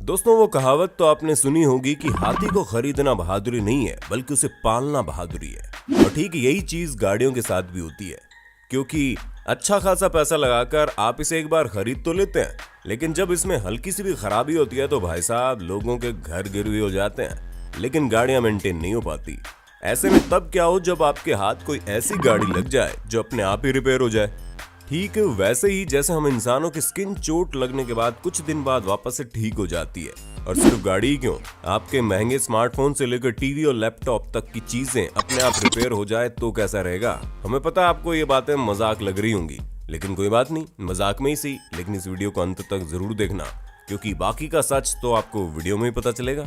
दोस्तों, वो कहावत तो आपने सुनी होगी कि हाथी को खरीदना बहादुरी नहीं है बल्कि उसे पालना बहादुरी है। और ठीक यही चीज गाड़ियों के साथ भी होती है, क्योंकि अच्छा खासा पैसा लगाकर आप इसे एक बार खरीद तो लेते हैं, लेकिन जब इसमें हल्की सी भी खराबी होती है तो भाई साहब लोगों के घर गिरवी हो जाते हैं, लेकिन गाड़ियां मेंटेन नहीं हो पाती। ऐसे में तब क्या हो जब आपके हाथ कोई ऐसी गाड़ी लग जाए जो अपने आप ही रिपेयर हो जाए। ठीक वैसे ही जैसे हम इंसानों की स्किन चोट लगने के बाद कुछ दिन बाद वापस से ठीक हो जाती है। और सिर्फ गाड़ी ही क्यों, आपके महंगे स्मार्टफोन से लेकर टीवी और लैपटॉप तक की चीजें अपने आप रिपेयर हो जाए तो कैसा रहेगा। हमें पता है आपको ये बातें मजाक लग रही होंगी, लेकिन कोई बात नहीं, मजाक में ही सही, लेकिन इस वीडियो को अंत तक जरूर देखना, क्योंकि बाकी का सच तो आपको वीडियो में ही पता चलेगा।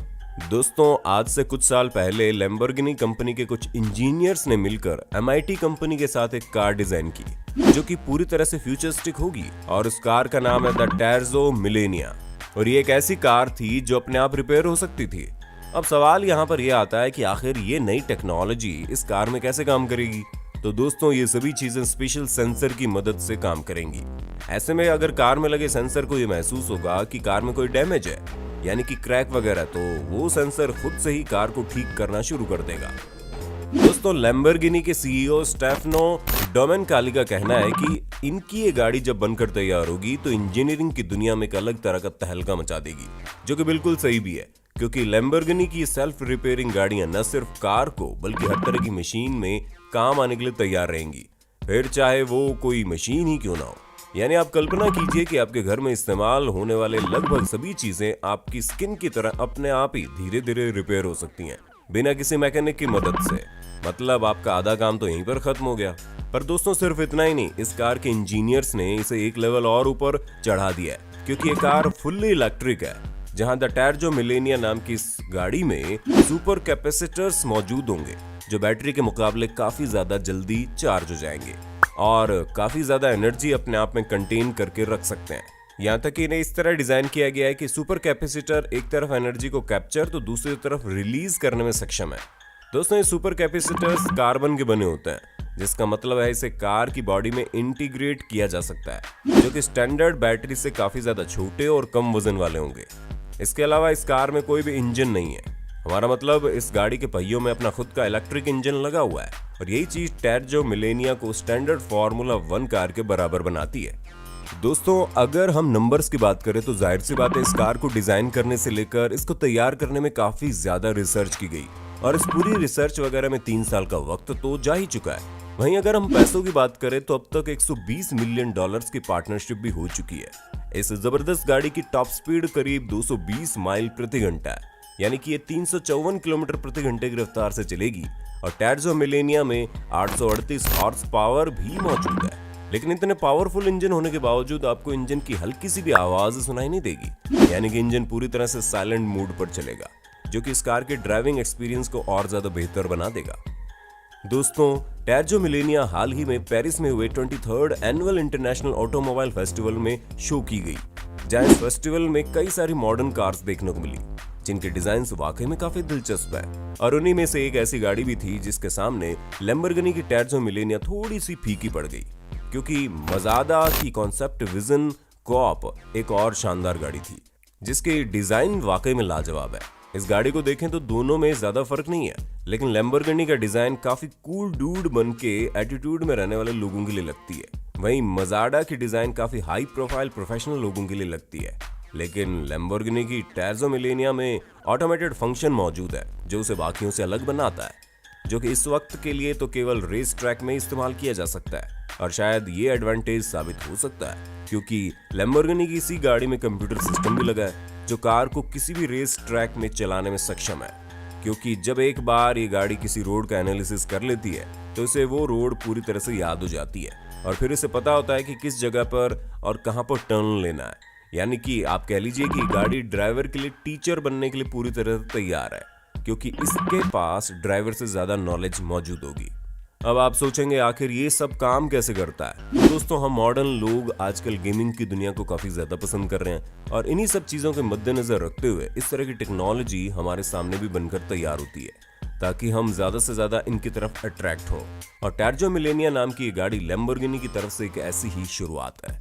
दोस्तों, आज से कुछ साल पहले लैम्बोर्गिनी कंपनी के कुछ इंजीनियर्स ने मिलकर MIT कंपनी के साथ एक कार डिजाइन की जो कि पूरी तरह से फ्यूचरिस्टिक होगी, और उस कार का नाम है द टैर्जो मिलेनिया। और ये एक ऐसी कार थी जो अपने आप रिपेयर हो सकती थी। अब सवाल यहाँ पर यह आता है कि आखिर ये नई टेक्नोलॉजी इस कार में कैसे काम करेगी। तो दोस्तों, ये सभी चीजें स्पेशल सेंसर की मदद से काम करेंगी। ऐसे में अगर कार में लगे सेंसर को ये महसूस होगा कि कार में कोई डैमेज है, यानी कि क्रैक वगैरह, तो वो सेंसर खुद से ही कार को ठीक करना शुरू कर देगा। दोस्तों, लैम्बोर्गिनी के CEO स्टेफनो डोमेनिकाली का कहना है कि इनकी ये गाड़ी जब बनकर तैयार होगी तो इंजीनियरिंग की दुनिया में एक अलग तरह का तहलका मचा देगी, जो कि बिल्कुल सही भी है, क्योंकि लैम्बोर्गिनी की सेल्फ रिपेयरिंग गाड़ियां न सिर्फ कार को बल्कि हर तरह की मशीन में काम आने के लिए तैयार रहेंगी, फिर चाहे वो कोई मशीन ही क्यों ना हो। यानी आप कल्पना कीजिए कि आपके घर में इस्तेमाल होने वाले लगभग सभी चीजें आपकी स्किन की तरह अपने आप ही धीरे धीरे रिपेयर हो सकती हैं, बिना किसी मैकेनिक की मदद से। मतलब आपका आधा काम तो यहीं पर खत्म हो गया। पर दोस्तों, सिर्फ इतना ही नहीं, इस कार के इंजीनियर्स ने इसे एक लेवल और ऊपर चढ़ा दिया है, क्योंकि ये कार फुल्ली इलेक्ट्रिक है, जहां द टैर्जो मिलेनिया नाम की इस गाड़ी में सुपर कैपेसिटर्स मौजूद होंगे जो बैटरी के मुकाबले काफी ज्यादा जल्दी चार्ज हो जाएंगे और काफी ज्यादा एनर्जी अपने आप में कंटेन करके रख सकते हैं। यहाँ तक कि इन्हें इस तरह डिजाइन किया गया है कि सुपर कैपेसिटर एक तरफ एनर्जी को कैप्चर तो दूसरी तरफ रिलीज करने में सक्षम है। दोस्तों, ये सुपर कैपेसिटर्स कार्बन के बने होते हैं, जिसका मतलब है इसे कार की बॉडी में इंटीग्रेट किया जा सकता है, जो कि स्टैंडर्ड बैटरी से काफी ज्यादा छोटे और कम वजन वाले होंगे। इसके अलावा इस कार में कोई भी इंजन नहीं है। हमारा मतलब इस गाड़ी के पहियों में अपना खुद का इलेक्ट्रिक इंजन लगा हुआ है, और यही चीज टैर्जो मिलेनिया को स्टैंडर्ड फार्मूला 1 कार के बराबर बनाती है। दोस्तों, अगर हम नंबर्स की बात करें तो जाहिर सी बात है, इस कार को डिजाइन करने से लेकर इसको तैयार करने में काफी ज्यादा रिसर्च की गई, और इस पूरी रिसर्च वगैरह में 3 साल का वक्त तो जा ही चुका है। वहीं अगर हम पैसों की बात करें तो अब तक $120 मिलियन की पार्टनरशिप भी हो चुकी है। इस जबरदस्त गाड़ी की टॉप स्पीड करीब 220 माइल प्रति घंटा है, यानी कि ये 354 किलोमीटर प्रति घंटे की रफ्तार से चलेगी। और टैर्जो मिलेनिया में 838 हॉर्स पावर भी मौजूद है, लेकिन इतने पावरफुल इंजन होने के बावजूद आपको इंजन की हल्की सी भी आवाज सुनाई नहीं देगी, यानी कि इंजन पूरी तरह से साइलेंट मोड पर चलेगा, जो कि इस कार के ड्राइविंग एक्सपीरियंस को और ज्यादा बेहतर बना देगा। दोस्तों, टैर्जो मिलेनिया हाल ही में पेरिस में हुए 23rd annual international automobile festival में शो की गई, जहां इस फेस्टिवल में कई सारी मॉडर्न कार्स देखने को मिली, जिनके डिजाइन वाकई में काफी दिलचस्प है। और उन्हीं में से एक ऐसी गाड़ी भी थी जिसके सामने लैम्बोर्गिनी की टैर्जो मिलेनिया थोड़ी सी फीकी पड़ गई, क्योंकि मजादा की कॉन्सेप्ट विजन कॉप एक और शानदार गाड़ी थी, जिसके डिजाइन वाकई में लाजवाब है। इस गाड़ी को देखें तो दोनों में ज्यादा फर्क नहीं है, लेकिन लैम्बोर्गिनी का डिजाइन काफी कूल डूड बन के एटीट्यूड में रहने वाले लोगों के लिए लगती है। वहीं मजाडा की डिजाइन काफी हाई प्रोफाइल प्रोफेशनल लोगों के लिए लगती है, लेकिन लैम्बोर्गिनी की टैर्जो मिलेनिया में ऑटोमेटेड फंक्शन मौजूद है जो उसे बाकियों से अलग बनाता है, जो कि इस वक्त के लिए तो केवल रेस ट्रैक में इस्तेमाल किया जा सकता है। और शायद ये एडवांटेज साबित हो सकता है, क्योंकि लैम्बोर्गिनी की इसी गाड़ी में कंप्यूटर सिस्टम भी लगा है जो कार को किसी भी रेस ट्रैक में चलाने में सक्षम है, क्योंकि जब एक बार ये गाड़ी किसी रोड का एनालिसिस कर लेती है तो इसे वो रोड पूरी तरह से याद हो जाती है, और फिर इसे पता होता है कि किस जगह पर और कहां पर टर्न लेना है। यानी कि आप कह लीजिए कि गाड़ी ड्राइवर के लिए टीचर बनने के लिए पूरी तरह से तैयार है, क्योंकि इसके पास ड्राइवर से ज्यादा नॉलेज मौजूद होगी। अब आप सोचेंगे आखिर ये सब काम कैसे करता है। दोस्तों, हम मॉडर्न लोग आजकल गेमिंग की दुनिया को काफी ज्यादा पसंद कर रहे हैं, और इन्हीं सब चीजों के मद्देनजर रखते हुए इस तरह की टेक्नोलॉजी हमारे सामने भी बनकर तैयार होती है, ताकि हम ज्यादा से ज्यादा इनकी तरफ अट्रैक्ट हो। और टैर्जो मिलेनिया नाम की ये गाड़ी लैम्बोर्गिनी की तरफ से एक ऐसी ही शुरुआत है।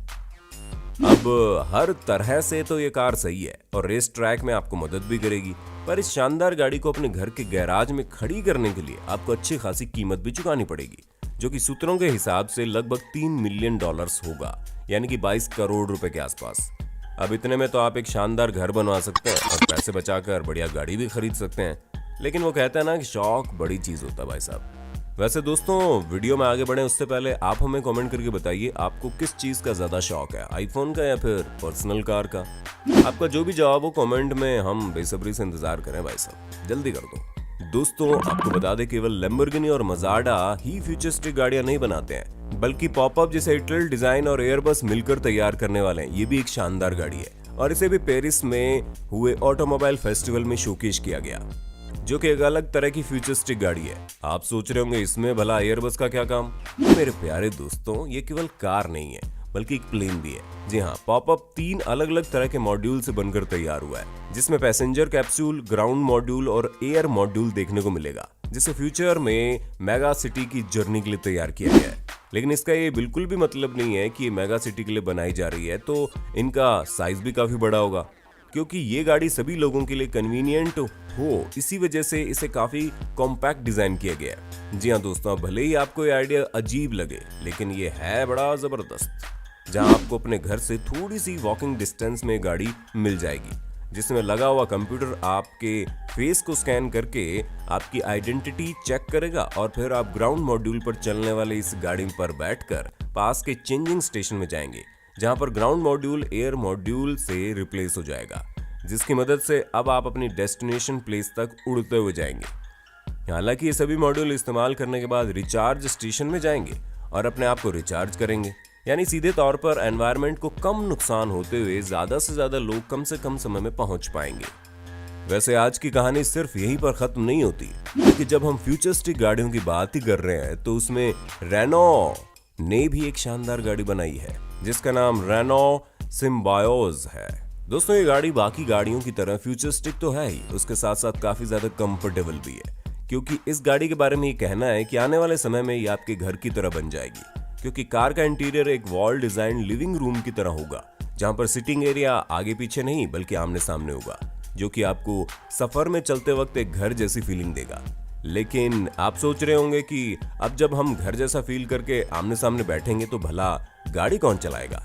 अब हर तरह से तो ये कार सही है और रेस ट्रैक में आपको मदद भी करेगी, पर इस शानदार गाड़ी को अपने घर के गैराज में खड़ी करने के लिए आपको अच्छी खासी कीमत भी चुकानी पड़ेगी, जो कि सूत्रों के हिसाब से लगभग $3 मिलियन होगा, यानी कि 22 करोड़ रुपए के आसपास। अब इतने में तो आप एक शानदार घर बनवा सकते हैं और पैसे बचाकर बढ़िया गाड़ी भी खरीद सकते हैं। लेकिन वो कहता है ना कि शौक बड़ी चीज होता है भाई साहब। वैसे दोस्तों, वीडियो में आगे बढ़े उससे पहले आप हमें कमेंट करके बताइए आपको किस चीज का ज्यादा शौक है, आईफोन का या फिर पर्सनल कार का। आपका जो भी जवाब हो कमेंट में हम बेसब्री से इंतजार करें भाई साहब, जल्दी कर दो। दोस्तों, आपको बता दें केवल लैम्बोर्गिनी और मजाडा ही फ्यूचरिस्टिक गाड़ियां नहीं बनाते हैं, बल्कि पॉपअप जैसे इटल डिजाइन और एयरबस मिलकर तैयार करने वाले हैं। ये भी एक शानदार गाड़ी है और इसे भी पेरिस में हुए ऑटोमोबाइल फेस्टिवल में शोकेस किया गया, जो कि एक अलग तरह की फ्यूचरिस्टिक गाड़ी है। आप सोच रहे होंगे इसमें भला एयरबस का क्या काम? मेरे प्यारे दोस्तों, ये केवल कार नहीं है बल्कि एक प्लेन भी है। जी हाँ, पॉपअप 3 अलग अलग तरह के मॉड्यूल से बनकर तैयार हुआ है, जिसमें पैसेंजर कैप्सूल, ग्राउंड मॉड्यूल और एयर मॉड्यूल देखने को मिलेगा, जिसे फ्यूचर में मेगा सिटी की जर्नी के लिए तैयार किया गया है। लेकिन इसका ये बिल्कुल भी मतलब नहीं है कि ये मेगा सिटी के लिए बनाई जा रही है तो इनका साइज भी काफी बड़ा होगा, क्योंकि ये गाड़ी सभी लोगों के लिए कन्वीनियंट हो, इसी वजह से इसे काफी कॉम्पैक्ट डिजाइन किया गया है। जी हाँ दोस्तों, भले ही आपको ये आइडिया अजीब लगे, लेकिन ये है बड़ा जबरदस्त। जहां आपको अपने घर से थोड़ी सी वॉकिंग डिस्टेंस में गाड़ी मिल जाएगी, जिसमें लगा हुआ कंप्यूटर आपके फेस को स्कैन करके आपकी आइडेंटिटी चेक करेगा और फिर आप ग्राउंड मॉड्यूल पर चलने वाले इस गाड़ी पर बैठकर पास के चेंजिंग स्टेशन में जाएंगे, जहां पर ग्राउंड मॉड्यूल एयर मॉड्यूल से रिप्लेस हो जाएगा, जिसकी मदद से अब आप अपनी डेस्टिनेशन प्लेस तक उड़ते हुए जाएंगे। हालांकि ये सभी मॉड्यूल इस्तेमाल करने के बाद रिचार्ज स्टेशन में जाएंगे और अपने आप को रिचार्ज करेंगे, यानी सीधे तौर पर एनवायरनमेंट को कम नुकसान होते हुए ज्यादा से ज्यादा लोग कम से कम समय में पहुंच पाएंगे। वैसे आज की कहानी सिर्फ यहीं पर खत्म नहीं होती, क्योंकि जब हम फ्यूचरिस्टिक गाड़ियों की बात ही कर रहे हैं तो उसमें रेनो ने भी एक शानदार गाड़ी बनाई है, जिसका नाम रेनो सिम्बायोज है। दोस्तों, ये गाड़ी बाकी गाड़ियों की तरह फ्यूचरिस्टिक तो है ही, उसके साथ साथ काफी ज्यादा कंफर्टेबल भी है, क्योंकि इस गाड़ी के बारे में ये कहना है कि आने वाले समय में ये आपके घर की तरह बन जाएगी, क्योंकि कार का इंटीरियर एक वॉल डिजाइन लिविंग रूम की तरह होगा, जहां पर सिटिंग एरिया आगे पीछे नहीं बल्कि आमने सामने होगा, जो कि आपको सफर में चलते वक्त एक घर जैसी फीलिंग देगा। लेकिन आप सोच रहे होंगे कि अब जब हम घर जैसा फील करके आमने सामने बैठेंगे तो भला गाड़ी कौन चलाएगा,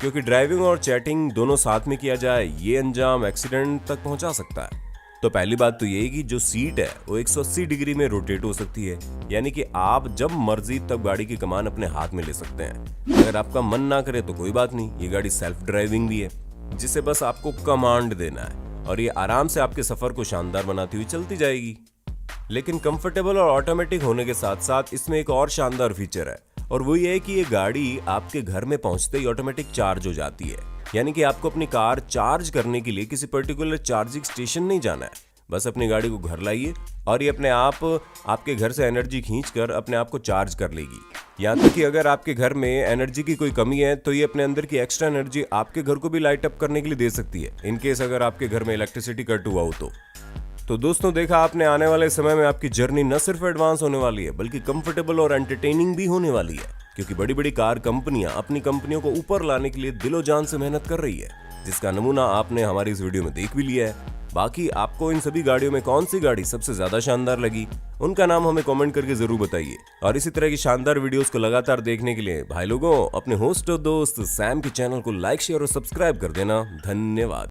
क्योंकि ड्राइविंग और चैटिंग दोनों साथ में किया जाए ये अंजाम एक्सीडेंट तक पहुंचा सकता है। तो पहली बात तो ये कि जो सीट है वो 180 डिग्री में रोटेट हो सकती है, यानी कि आप जब मर्जी तब गाड़ी की कमान अपने हाथ में ले सकते हैं। अगर आपका मन ना करे तो कोई बात नहीं, ये गाड़ी सेल्फ ड्राइविंग भी है, जिसे बस आपको कमांड देना है और ये आराम से आपके सफर को शानदार बनाती हुई चलती जाएगी। लेकिन कंफर्टेबल और ऑटोमेटिक होने के साथ साथ इसमें एक और शानदार फीचर है, और वो ये है कि ये गाड़ी आपके घर में पहुंचते ही ऑटोमेटिक चार्ज हो जाती है, यानी कि आपको अपनी कार चार्ज करने के लिए किसी पर्टिकुलर चार्जिंग स्टेशन नहीं जाना है। बस अपनी गाड़ी को घर लाइए और ये अपने आप आपके घर से एनर्जी खींचकर अपने आप को चार्ज कर लेगी। यहाँ तक कि अगर आपके घर में एनर्जी की कोई कमी है तो ये अपने अंदर की एक्स्ट्रा एनर्जी आपके घर को भी लाइट अप करने के लिए दे सकती है, इनकेस अगर आपके घर में इलेक्ट्रिसिटी कट हुआ हो तो दोस्तों, देखा आपने, आने वाले समय में आपकी जर्नी न सिर्फ एडवांस होने वाली है बल्कि कंफर्टेबल और एंटरटेनिंग भी होने वाली है, क्योंकि बड़ी बड़ी कार कंपनियां अपनी कंपनियों को ऊपर लाने के लिए दिलो जान से मेहनत कर रही है, जिसका नमूना आपने हमारी इस वीडियो में देख भी लिया है। बाकी आपको इन सभी गाड़ियों में कौन सी गाड़ी सबसे ज्यादा शानदार लगी, उनका नाम हमें कमेंट करके जरूर बताइए। और इसी तरह की शानदार वीडियोस को लगातार देखने के लिए भाई लोगों, अपने होस्ट और दोस्त सैम के चैनल को लाइक, शेयर और सब्सक्राइब कर देना। धन्यवाद।